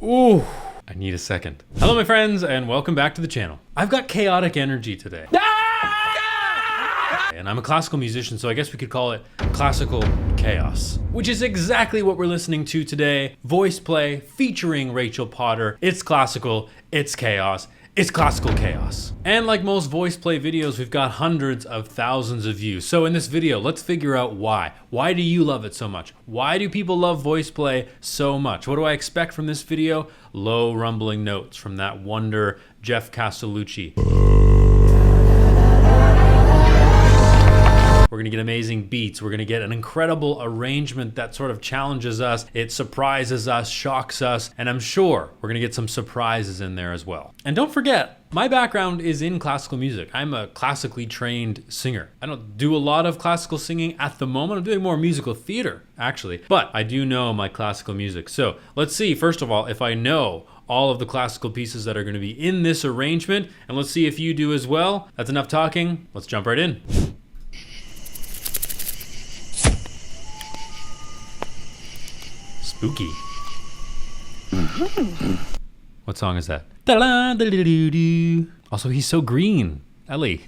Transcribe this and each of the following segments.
Ooh, I need a second. Hello, my friends, and welcome back to the channel. I've got chaotic energy today. And I'm a classical musician, so I guess we could call it classical chaos, which is exactly what we're listening to today. VoicePlay featuring Rachel Potter. It's classical, it's chaos, it's classical chaos. And like most VoicePlay videos, we've got hundreds of thousands of views. So in this video, let's figure out why. Why do you love it so much? Why do people love VoicePlay so much? What do I expect from this video? Low rumbling notes from that wonder, Jeff Castellucci. We're gonna get amazing beats. We're gonna get an incredible arrangement that sort of challenges us. It surprises us, shocks us, and I'm sure we're gonna get some surprises in there as well. And don't forget, my background is in classical music. I'm a classically trained singer. I don't do a lot of classical singing at the moment. I'm doing more musical theater, actually, but I do know my classical music. So let's see, first of all, if I know all of the classical pieces that are gonna be in this arrangement, and let's see if you do as well. That's enough talking. Let's jump right in. Spooky. What song is that? Also, he's so green. Ellie.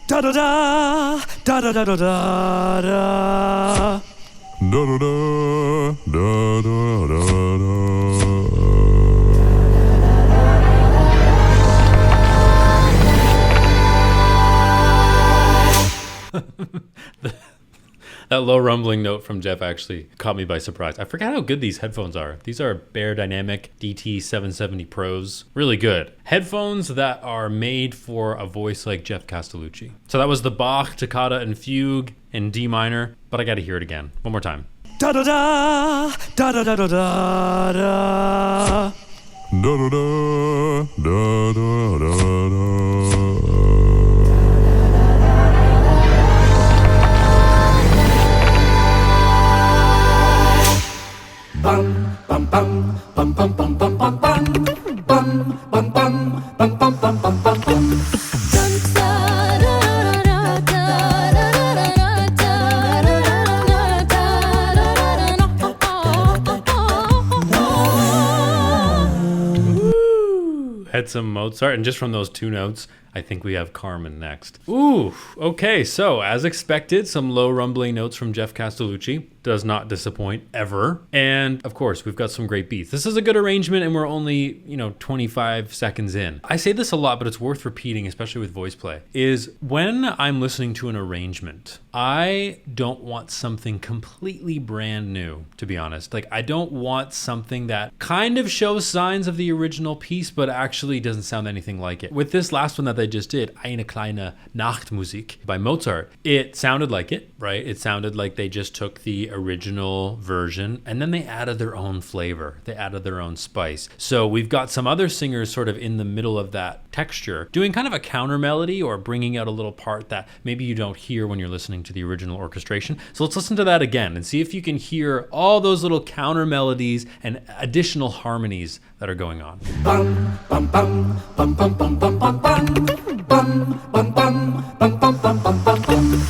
Da da da da da da da da da da da da da. That low rumbling note from Jeff actually caught me by surprise. I forgot how good these headphones are. These are Bear Dynamic DT770 Pros. Really good. Headphones that are made for a voice like Jeff Castellucci. So that was the Bach Toccata and Fugue in D minor, but I gotta hear it again. One more time. Da da da da da da da da da da da da da da. Bum bum bum bum bum bum bum bum bum bum bum bum bum bum bum bum bum bum. Had some Mozart, and just from those two notes, I think we have Carmen next. Ooh, okay, so as expected, some low rumbling notes from Jeff Castellucci. Does not disappoint ever. And of course, we've got some great beats. This is a good arrangement and we're only, 25 seconds in. I say this a lot, but it's worth repeating, especially with VoicePlay, is when I'm listening to an arrangement, I don't want something completely brand new, to be honest. Like, I don't want something that kind of shows signs of the original piece, but actually doesn't sound anything like it. With this last one that they just did, Eine kleine Nachtmusik by Mozart, it sounded like it, right? It sounded like they just took the original version and then they added their own flavor. They added their own spice. So we've got some other singers sort of in the middle of that texture doing kind of a counter melody or bringing out a little part that maybe you don't hear when you're listening to the original orchestration. So let's listen to that again and see if you can hear all those little counter melodies and additional harmonies that are going on. Bum bum bum bum bum bum bum bum bum bum bum bum bum bum bum bum bum.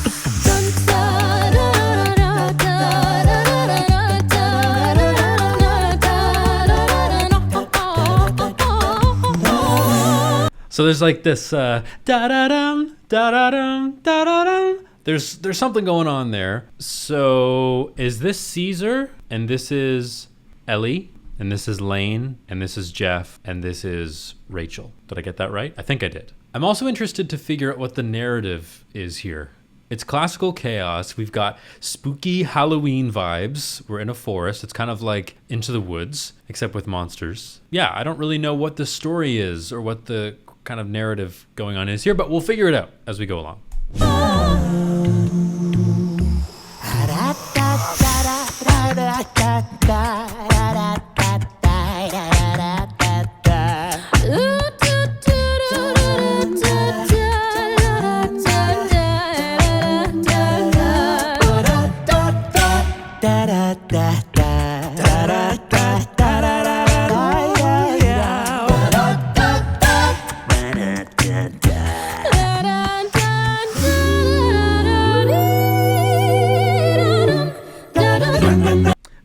So there's like this da-da-dum, da-da-dum, da-da-dum. There's something going on there. So is this Caesar? And this is Ellie? And this is Lane? And this is Jeff? And this is Rachel? Did I get that right? I think I did. I'm also interested to figure out what the narrative is here. It's classical chaos. We've got spooky Halloween vibes. We're in a forest. It's kind of like Into the Woods, except with monsters. Yeah, I don't really know what the story is or what the kind of narrative going on is here, but we'll figure it out as we go along.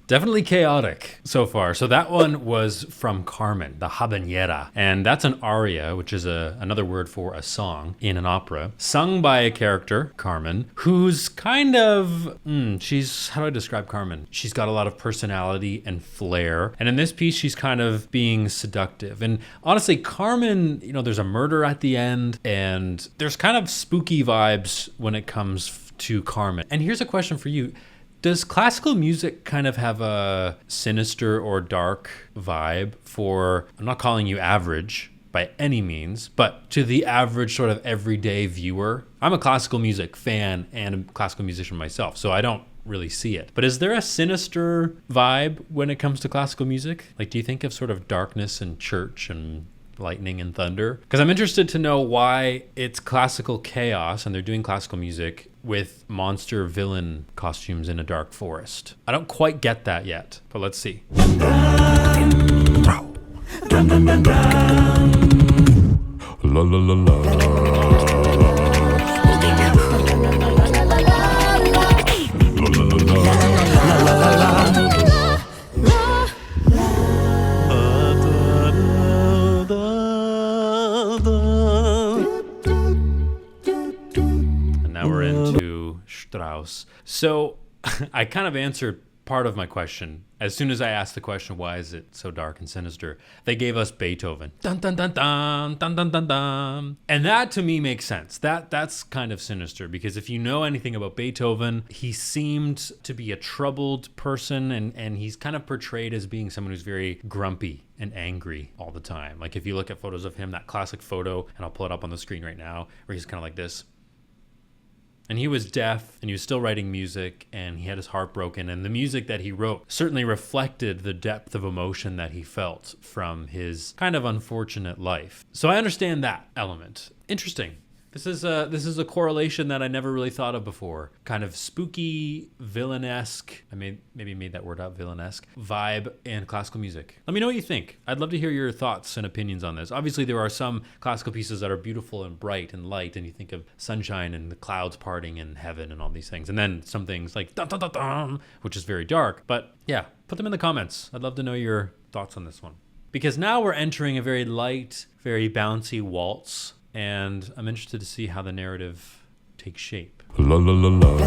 Definitely chaotic so far. So that one was from Carmen, the habanera. And that's an aria, which is another word for a song in an opera, sung by a character, Carmen, who's kind of, how do I describe Carmen? She's got a lot of personality and flair. And in this piece, she's kind of being seductive. And honestly, Carmen, there's a murder at the end, and there's kind of spooky vibes when it comes to Carmen. And here's a question for you. Does classical music kind of have a sinister or dark vibe for, I'm not calling you average by any means, but to the average sort of everyday viewer? I'm a classical music fan and a classical musician myself, so I don't really see it. But is there a sinister vibe when it comes to classical music? Like, do you think of sort of darkness and church and lightning and thunder? Because I'm interested to know why it's classical chaos and they're doing classical music with monster villain costumes in a dark forest. I don't quite get that yet, but let's see. La la la la. And now we're into Strauss. So I kind of answered part of my question. As soon as I asked the question, why is it so dark and sinister? They gave us Beethoven. Dun, dun, dun, dun, dun, dun, dun, dun. And that to me makes sense. That's kind of sinister, because if you know anything about Beethoven, he seemed to be a troubled person, and he's kind of portrayed as being someone who's very grumpy and angry all the time. Like if you look at photos of him, that classic photo, and I'll pull it up on the screen right now, where he's kind of like this. And he was deaf, and he was still writing music, and he had his heart broken. And the music that he wrote certainly reflected the depth of emotion that he felt from his kind of unfortunate life. So I understand that element. Interesting. This is a correlation that I never really thought of before. Kind of spooky, villainesque, maybe made that word up, villainesque, vibe in classical music. Let me know what you think. I'd love to hear your thoughts and opinions on this. Obviously, there are some classical pieces that are beautiful and bright and light, and you think of sunshine and the clouds parting in heaven and all these things. And then some things like dun dun dun dun, which is very dark. But yeah, put them in the comments. I'd love to know your thoughts on this one. Because now we're entering a very light, very bouncy waltz. And I'm interested to see how the narrative takes shape. La la la la.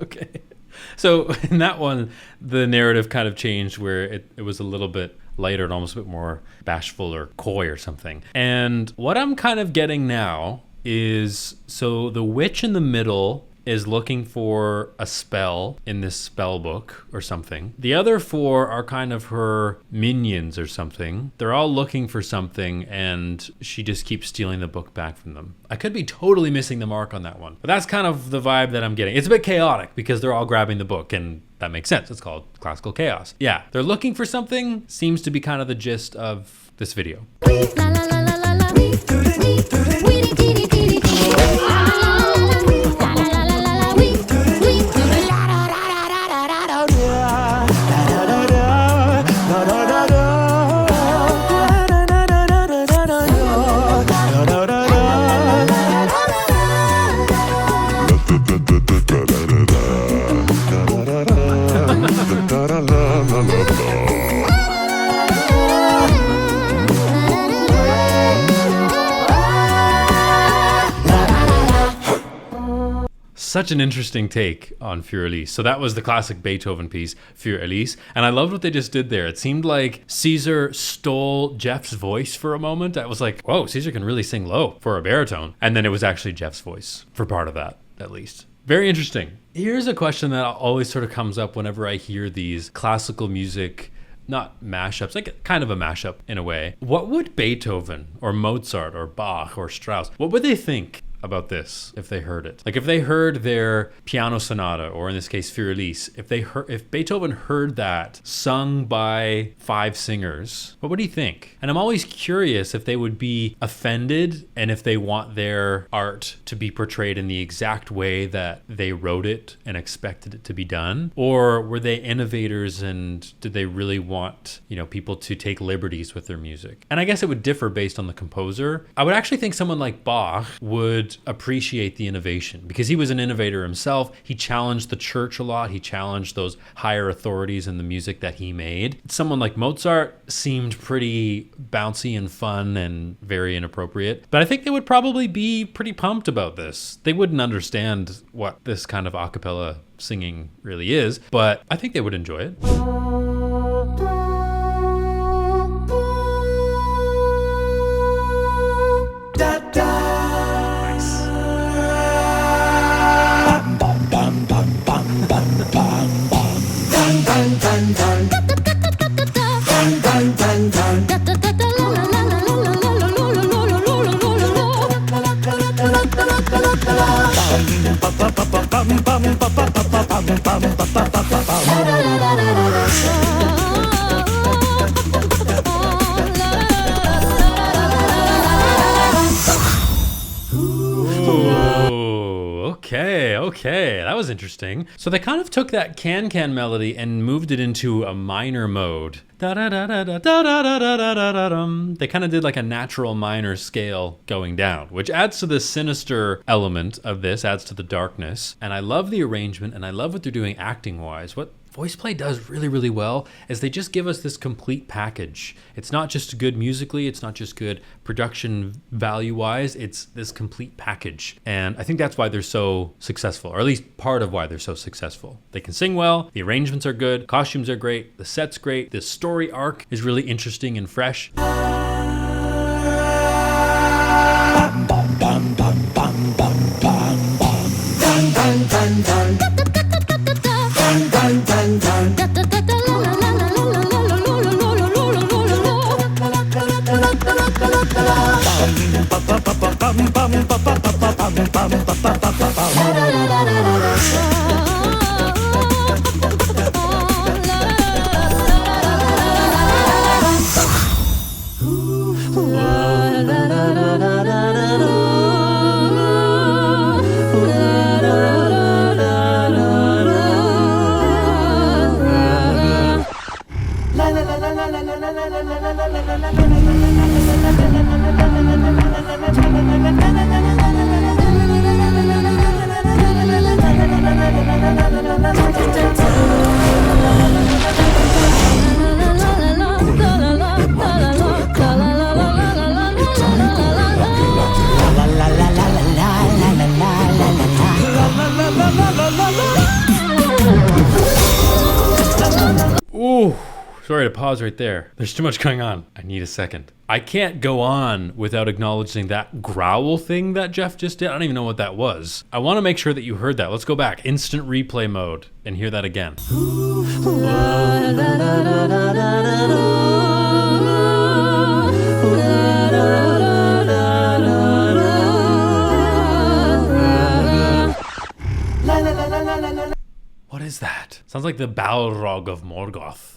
Okay. So in that one, the narrative kind of changed where it was a little bit lighter and almost a bit more bashful or coy or something. And what I'm kind of getting now is, so the witch in the middle is looking for a spell in this spell book or something. The other four are kind of her minions or something. They're all looking for something, and she just keeps stealing the book back from them. I could be totally missing the mark on that one, but that's kind of the vibe that I'm getting. It's a bit chaotic because they're all grabbing the book, and that makes sense. It's called classical chaos. Yeah, they're looking for something, seems to be kind of the gist of this video. Such an interesting take on Für Elise. So that was the classic Beethoven piece, Für Elise. And I loved what they just did there. It seemed like Caesar stole Jeff's voice for a moment. I was like, whoa, Caesar can really sing low for a baritone. And then it was actually Jeff's voice for part of that, at least. Very interesting. Here's a question that always sort of comes up whenever I hear these classical music, not mashups, like kind of a mashup in a way. What would Beethoven or Mozart or Bach or Strauss, what would they think about this if they heard it? Like if they heard their piano sonata, or in this case Fürlis, if Beethoven heard that sung by 5 singers, what would he think? And I'm always curious if they would be offended and if they want their art to be portrayed in the exact way that they wrote it and expected it to be done, or were they innovators and did they really want, people to take liberties with their music? And I guess it would differ based on the composer. I would actually think someone like Bach would appreciate the innovation because he was an innovator himself. He challenged the church a lot. He challenged those higher authorities in the music that he made. Someone like Mozart seemed pretty bouncy and fun and very inappropriate, but I think they would probably be pretty pumped about this. They wouldn't understand what this kind of a cappella singing really is, but I think they would enjoy it. Okay, that was interesting. So they kind of took that can-can melody and moved it into a minor mode. They kind of did like a natural minor scale going down, which adds to the sinister element of this, adds to the darkness. And I love the arrangement, and I love what they're doing acting-wise. What VoicePlay does really, really well is they just give us this complete package. It's not just good musically, it's not just good production value-wise, it's this complete package. And I think that's why they're so successful, or at least part of why they're so successful. They can sing well, the arrangements are good, costumes are great, the set's great, the story arc is really interesting and fresh. Ooh, sorry to pause right there. There's too much going on. I need a second. I can't go on without acknowledging that growl thing that Jeff just did. I don't even know what that was. I want to make sure that you heard that. Let's go back. Instant replay mode and hear that again. What is that? Sounds like the Balrog of Morgoth.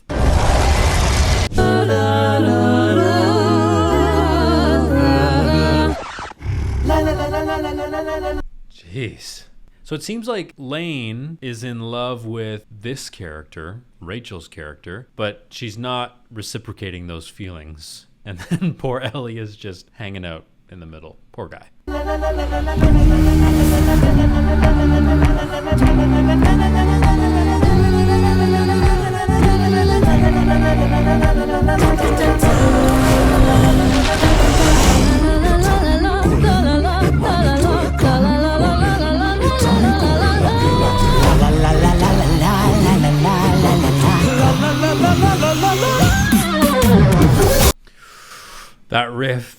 Jeez. So it seems like Lane is in love with this character, Rachel's character, but she's not reciprocating those feelings. And then poor Ellie is just hanging out in the middle. Poor guy. That riff.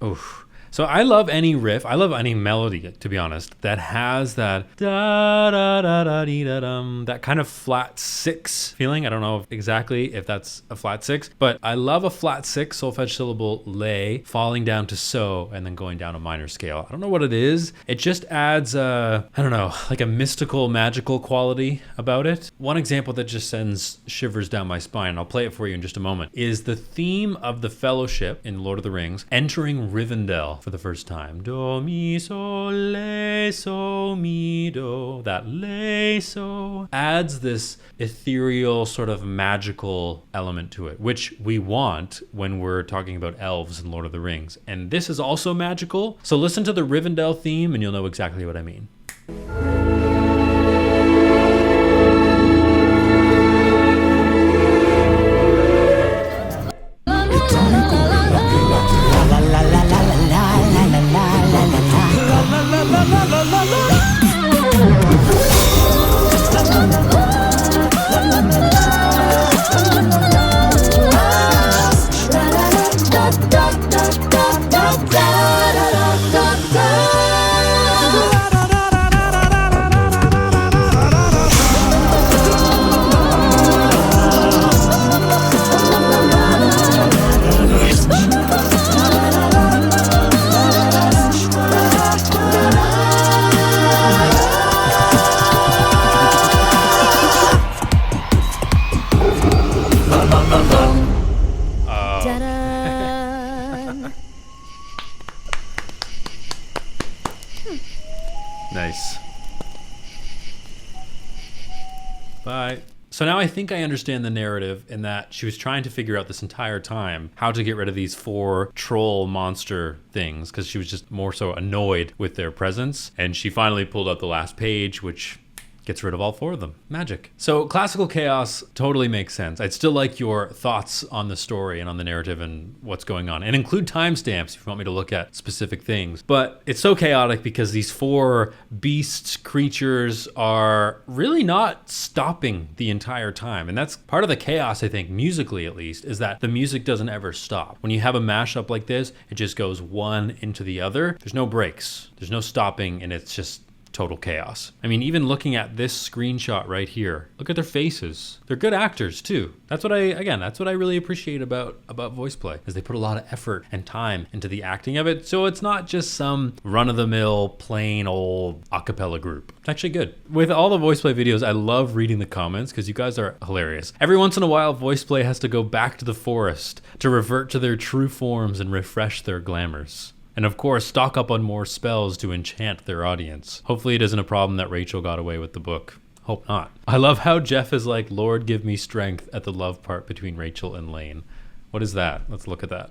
Oof. So I love any riff. I love any melody, to be honest, that has that da da da da dee da dum, that kind of flat six feeling. I don't know exactly if that's a flat six, but I love a flat six solfege syllable lay falling down to so and then going down a minor scale. I don't know what it is. It just adds I don't know, like a mystical, magical quality about it. One example that just sends shivers down my spine, and I'll play it for you in just a moment, is the theme of the Fellowship in Lord of the Rings entering Rivendell for the first time. Do, mi, so, mi, do. That lay, so adds this ethereal sort of magical element to it, which we want when we're talking about elves in Lord of the Rings. And this is also magical. So listen to the Rivendell theme and you'll know exactly what I mean. Nice. Bye. So now I think I understand the narrative in that she was trying to figure out this entire time how to get rid of these 4 troll monster things because she was just more so annoyed with their presence. And she finally pulled out the last page, which gets rid of all 4 of them. Magic. So classical chaos totally makes sense. I'd still like your thoughts on the story and on the narrative and what's going on, and include timestamps if you want me to look at specific things. But it's so chaotic because these 4 beasts, creatures are really not stopping the entire time. And that's part of the chaos, I think, musically at least, is that the music doesn't ever stop. When you have a mashup like this, it just goes one into the other. There's no breaks. There's no stopping, and it's just total chaos. I mean, even looking at this screenshot right here, look at their faces. They're good actors too. That's what I really appreciate about VoicePlay, is they put a lot of effort and time into the acting of it. So it's not just some run-of-the-mill, plain old a cappella group. It's actually good. With all the VoicePlay videos, I love reading the comments because you guys are hilarious. Every once in a while, VoicePlay has to go back to the forest to revert to their true forms and refresh their glamours. And of course, stock up on more spells to enchant their audience. Hopefully it isn't a problem that Rachel got away with the book. Hope not. I love how Jeff is like, Lord, give me strength at the love part between Rachel and Lane. What is that? Let's look at that.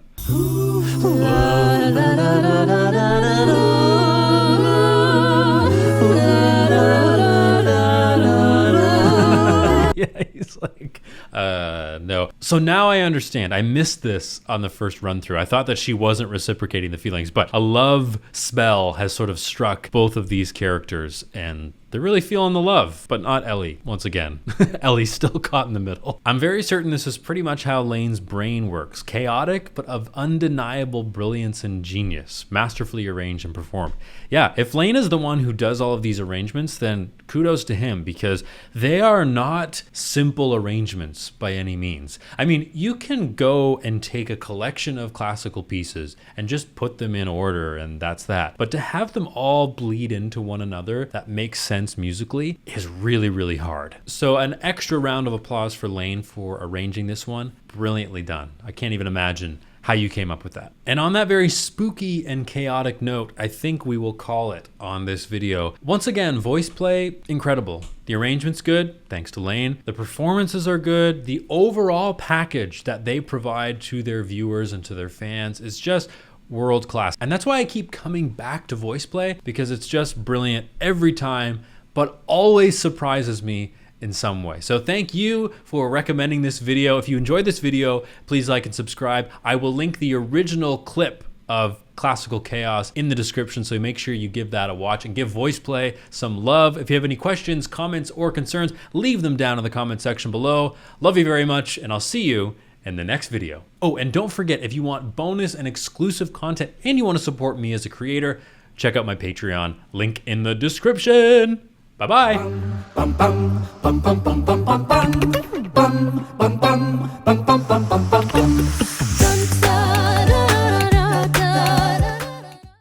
Yeah, he's like, no. So now I understand. I missed this on the first run through. I thought that she wasn't reciprocating the feelings, but a love spell has sort of struck both of these characters and they're really feeling the love, but not Ellie, once again. Ellie's still caught in the middle. I'm very certain this is pretty much how Lane's brain works. Chaotic, but of undeniable brilliance and genius, masterfully arranged and performed. Yeah, if Lane is the one who does all of these arrangements, then kudos to him, because they are not simple arrangements by any means. I mean, you can go and take a collection of classical pieces and just put them in order, and that's that. But to have them all bleed into one another, that makes sense musically, is really, really hard. So an extra round of applause for Lane for arranging this one. Brilliantly done. I can't even imagine how you came up with that. And on that very spooky and chaotic note, I think we will call it on this video. Once again, VoicePlay, incredible. The arrangement's good, thanks to Lane. The performances are good. The overall package that they provide to their viewers and to their fans is just world class. And that's why I keep coming back to VoicePlay, because it's just brilliant every time, but always surprises me in some way. So thank you for recommending this video. If you enjoyed this video, please like and subscribe. I will link the original clip of Classical Chaos in the description, so make sure you give that a watch and give VoicePlay some love. If you have any questions, comments, or concerns, leave them down in the comment section below. Love you very much, and I'll see you in the next video. Oh, and don't forget, if you want bonus and exclusive content and you want to support me as a creator, check out my Patreon, link in the description. Bye-bye.